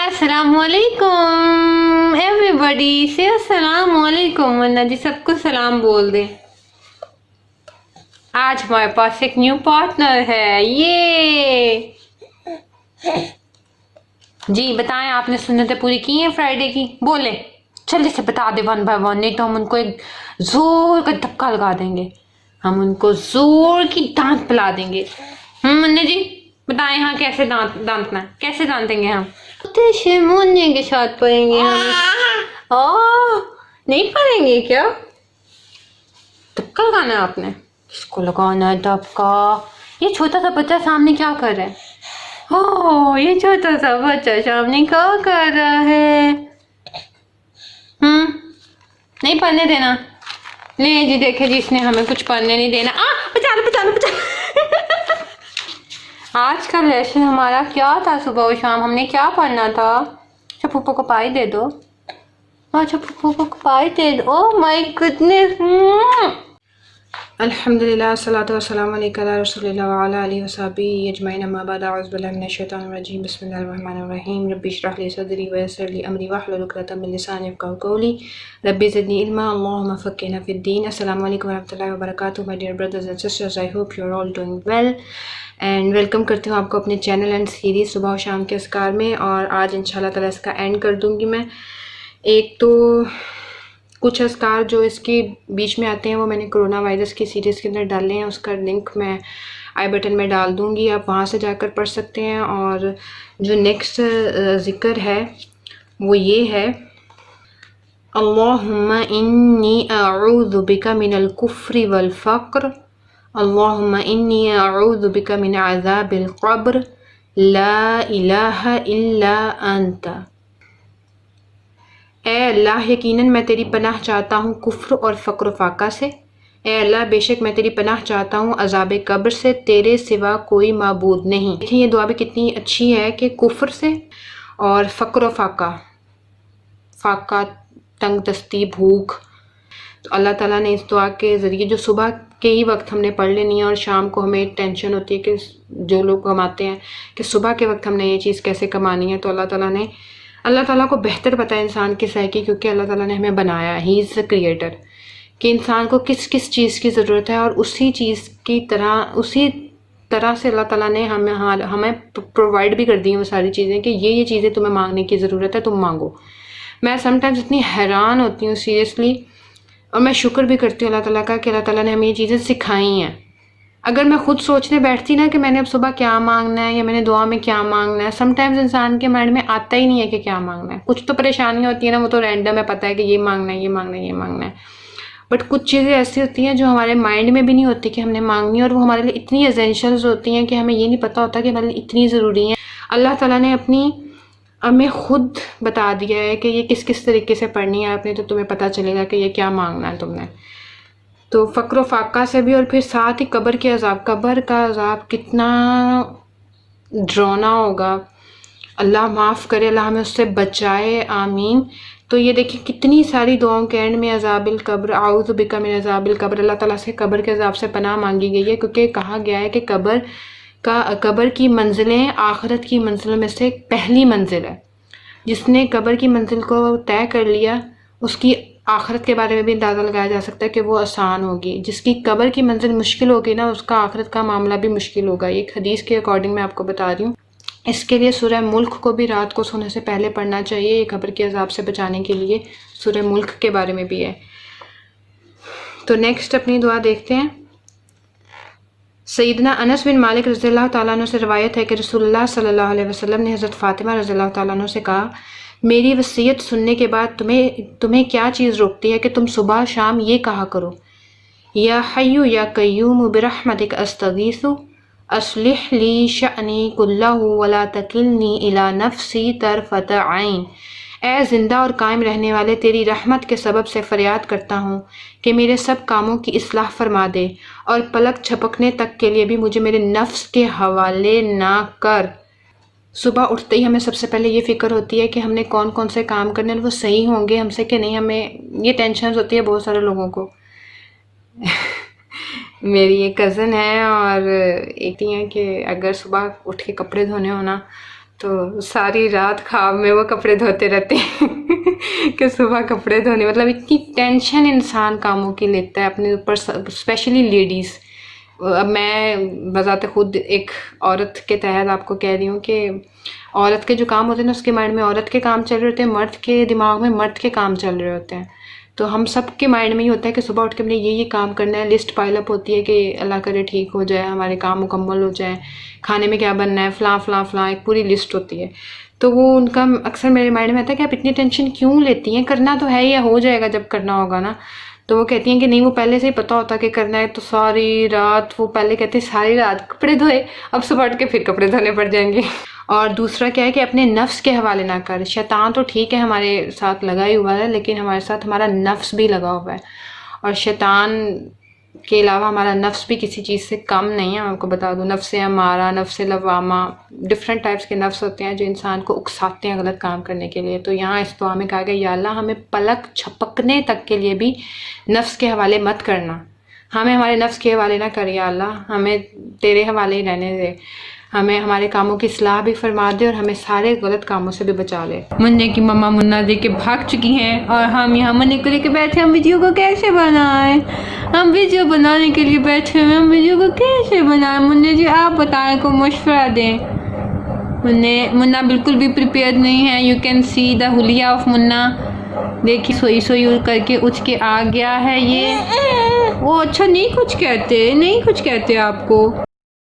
अस्सलाम वालेकुम एवरीबॉडी से अस्सलाम वालेकुम। वरना जी सबको सलाम बोल दे। आज हमारे पास एक न्यू पार्टनर है। ये जी बताएं, आपने सुन्नतें पूरी की हैं फ्राइडे की? बोले जल्दी से बता दे वन बाय वन, नहीं तो हम उनको एक जोर का धक्का लगा देंगे। हम उनको जोर की डांट पिला देंगे। मुन्ने जी बताएं, यहाँ कैसे दांतना है, कैसे दांतेंगे हम? मुन्ने के साथ पढ़ेंगे हम। नहीं पढ़ेंगे क्या? धक्का लगाना है आपने? किसको लगाना है धक्का? ये छोटा सा बच्चा सामने क्या कर रहा है? ये छोटा सा बच्चा सामने क्या कर रहा है? नहीं पढ़ने देना। नहीं जी, देखे जी, इसने हमें कुछ पढ़ने नहीं देना। बचा लो बचा लो बचा लो। आज का लेसन हमारा क्या था? सुबह और शाम हमने क्या पढ़ना था? अच्छा पप्पू को पाई दे दो। अच्छा पप्पू को पाई दे दो। Oh my goodness. अल्हम्दुलिल्लाह सल्लल्लाहु वस्सलाम अला रसूलिल्लाह व अला आलिहि वसहबिहि अजमईन, अम्मा बाद, अऊज़ु बिल्लाहि मिनश शैतानिर रजीम, बिस्मिल्लाहिर रहमानिर रहीम, रब्बि इश्रह ली सदरी व यस्सिर ली अमरी वहलुल उक़दतम मिन लिसानी यफ़क़हू क़ौली, रब्बि ज़िदनी इल्मा, अल्लाहुम्मा फ़क़्क़िहना फ़िद्दीन। अस्सलामु अलैकुम व रहमतुल्लाहि व बरकातुहू। My dear brothers and sisters, I hope you are all doing well and welcome करती हूँ आपको अपने चैनल एंड सीरीज़ सुबह और शाम के अस्कार में। और आज इंशाल्लाह ताला इसका एंड कर दूँगी मैं। एक तो कुछ अस्कार जो इसके बीच में आते हैं वो मैंने कोरोना वायरस की सीरीज़ के अंदर डाले हैं, उसका लिंक मैं आई बटन में डाल दूँगी, आप वहाँ से जाकर पढ़ सकते हैं। और जो नेक्स्ट ज़िक्र है वो ये है, अल्लाहुम्मा इन्नी अऊज़ु बिका मिनल कुफ्रि वल फ़क्र, अल्लाहुम्मा इन्नी अऊज़ु बिका मिन अज़ाबिल क़ब्र, ला इलाहा इल्ला अंता। ए अल्लाह, यकीनन मैं तेरी पनाह चाहता हूँ कुफ्र और फ़क्र फ़ाका से। ए अल्लाह, बेशक मैं तेरी पनाह चाहता हूँ अज़ाब कब्र से, तेरे सिवा कोई माबूद नहीं। देखिए ये दुआ भी कितनी अच्छी है कि कुफ्र से और फ़क्र फ़ाका, फ़ाका तंग दस्ती, भूख। तो अल्लाह ताला ने इस दुआ के ज़रिए जो सुबह के ही वक्त हमने पढ़ लेनी है और शाम को हमें टेंशन होती है कि जो लोग कमाते हैं कि सुबह के वक्त हमने ये चीज़ कैसे कमानी है, तो अल्लाह ताला को बेहतर पता है इंसान की साइकी, क्योंकि अल्लाह ताला ने हमें बनाया, ही इज़ द क्रिएटर, कि इंसान को किस किस चीज़ की ज़रूरत है और उसी तरह से अल्लाह ताला ने हमें प्रोवाइड भी कर दी हैं वो सारी चीज़ें कि ये चीज़ें तुम्हें मांगने की ज़रूरत है, तुम मांगो। मैं समटाइम्स इतनी हैरान होती हूँ सीरियसली, और मैं शुक्र भी करती हूँ अल्लाह ताला का कि अल्लाह ताला ने हमें ये चीज़ें सिखाई हैं। अगर मैं खुद सोचने बैठती ना कि मैंने अब सुबह क्या मांगना है या मैंने दुआ में क्या मांगना है, समटाइम्स इंसान के माइंड में आता ही नहीं है कि क्या मांगना है। कुछ तो परेशानियाँ होती है ना, वो तो रैंडम है, पता है कि ये मांगना है ये मांगना है ये मांगना है, बट कुछ चीज़ें ऐसी होती हैं जो हमारे माइंड में भी नहीं होती कि हमने मांगनी है, और वो हमारे लिए इतनी एसेंशियल्स होती हैं कि हमें ये नहीं पता होता कि हमारे लिए इतनी ज़रूरी हैं। अल्लाह ताला ने हमें खुद बता दिया है कि ये किस किस तरीके से पढ़नी है आपने, तो तुम्हें पता चलेगा कि ये क्या मांगना है तुमने। तो फ़क्र फ़ाका से भी, और फिर साथ ही कब्र के अज़ाब, कब्र का अज़ाब कितना डरावना होगा। अल्लाह माफ़ करे, अल्लाह हमें उससे बचाए, आमीन। तो ये देखिए कितनी सारी दुआओं के एंड में अज़ाबिल कब्र, आऊज़ु बिका मिन अज़ाबिल कब्र, अल्लाह ताला से कब्र के अज़ाब से पनाह मांगी गई है, क्योंकि कहा गया है कि कब्र की मंजिलें आखिरत की मंजिलों में से पहली मंजिल है। जिसने कब्र की मंजिल को तय कर लिया उसकी आखिरत के बारे में भी अंदाज़ा लगाया जा सकता है कि वो आसान होगी। जिसकी कब्र की मंजिल मुश्किल होगी ना, उसका आखिरत का मामला भी मुश्किल होगा। ये एक हदीस के अकॉर्डिंग मैं आपको बता रही हूँ। इसके लिए सूरह मुल्क को भी रात को सोने से पहले पढ़ना चाहिए, ये कब्र के अज़ाब से बचाने के लिए सूरह मुल्क के बारे में भी है। तो नेक्स्ट अपनी दुआ देखते हैं। सैयदना अनस बिन मालिक रज़ियल्लाहु ताला अन्हु से रवायत है कि रसूलुल्लाह सल्लल्लाहु अलैहि वसल्लम ने हज़रत फ़ातिमा रज़ियल्लाहु ताला अन्हा से कहा, मेरी वसीयत सुनने के बाद तुम्हें क्या चीज़ रोकती है कि तुम सुबह शाम ये कहा करो, या हय्यु या कय्यूम बिरहमतिक अस्तगीसु अस्लिह ली शअनी कुल्लहु वला तकिलनी इला नफ्सी तरफत ऐन। ए ज़िंदा और कायम रहने वाले, तेरी रहमत के सबब से फ़रियाद करता हूँ कि मेरे सब कामों की इस्लाह फरमा दे, और पलक झपकने तक के लिए भी मुझे मेरे नफ्स के हवाले ना कर। सुबह उठते ही हमें सबसे पहले ये फ़िक्र होती है कि हमने कौन कौन से काम करने हैं, वो सही होंगे हमसे कि नहीं। हमें ये टेंशन होती है बहुत सारे लोगों को। मेरी एक कज़न है और एक हैं कि अगर सुबह उठ के कपड़े धोने हो ना, تو ساری رات خواب میں وہ کپڑے دھوتے رہتے ہیں کہ صبح کپڑے دھونے، مطلب اتنی ٹینشن انسان کاموں کی لیتا ہے اپنے اوپر، اسپیشلی لیڈیز. اب میں بذات خود ایک عورت کے تحت آپ کو کہہ رہی ہوں کہ عورت کے جو کام ہوتے ہیں نا، اس کے مائنڈ میں عورت کے کام چل رہے ہوتے ہیں، مرد کے دماغ میں مرد کے کام چل رہے ہوتے ہیں. تو ہم سب کے مائنڈ میں یہ ہوتا ہے کہ صبح اٹھ کے ہم نے یہ کام کرنا ہے، لسٹ پائل اپ ہوتی ہے کہ اللہ کرے ٹھیک ہو جائے، ہمارے کام مکمل ہو جائیں، کھانے میں کیا بننا ہے، فلاں فلاں فلاں، ایک پوری لسٹ ہوتی ہے. تو وہ ان کا اکثر میرے مائنڈ میں آتا ہے کہ آپ اتنی ٹینشن کیوں لیتی ہیں، کرنا تو ہے یا ہو جائے گا جب کرنا ہوگا نا. تو وہ کہتی ہیں کہ نہیں، وہ پہلے سے ہی پتہ ہوتا کہ کرنا ہے، تو ساری رات وہ پہلے کہتے ہیں ساری رات کپڑے دھوئے، اب صبح اٹھ کے پھر کپڑے دھونے پڑ جائیں گے. اور دوسرا کیا ہے کہ اپنے نفس کے حوالے نہ کر. شیطان تو ٹھیک ہے ہمارے ساتھ لگا ہی ہوا ہے، لیکن ہمارے ساتھ ہمارا نفس بھی لگا ہوا ہے، اور شیطان کے علاوہ ہمارا نفس بھی کسی چیز سے کم نہیں ہے. میں آپ کو بتا دوں، نفس امارہ، نفس لوامہ، ڈفرینٹ ٹائپس کے نفس ہوتے ہیں جو انسان کو اکساتے ہیں غلط کام کرنے کے لیے. تو یہاں اس دعا میں کہا گیا یا اللہ ہمیں پلک چھپکنے تک کے لیے بھی نفس کے حوالے مت کرنا، ہمیں ہمارے نفس کے حوالے نہ کر یا اللہ، ہمیں تیرے حوالے ہی رہنے دے، ہمیں ہمارے کاموں کی اصلاح بھی فرما دے اور ہمیں سارے غلط کاموں سے بھی بچا لے. منع کی مما منا دے کے بھاگ چکی ہیں اور ہم یہاں منع کو لے کے بیٹھے، ہم ویڈیو کو کیسے بنائیں، ہم ویڈیو بنانے کے لیے بیٹھے ہیں، ہم ویڈیو کو کیسے بنائیں. منع جی آپ بتائیں، کو مشورہ دیں. منا بالکل بھی پریپیئرڈ نہیں ہے. یو کین سی دا حلیہ آف منا. دیکھیے سوئی سوئی کر کے اٹھ کے آ گیا ہے یہ. وہ اچھا نہیں کچھ کہتے آپ کو.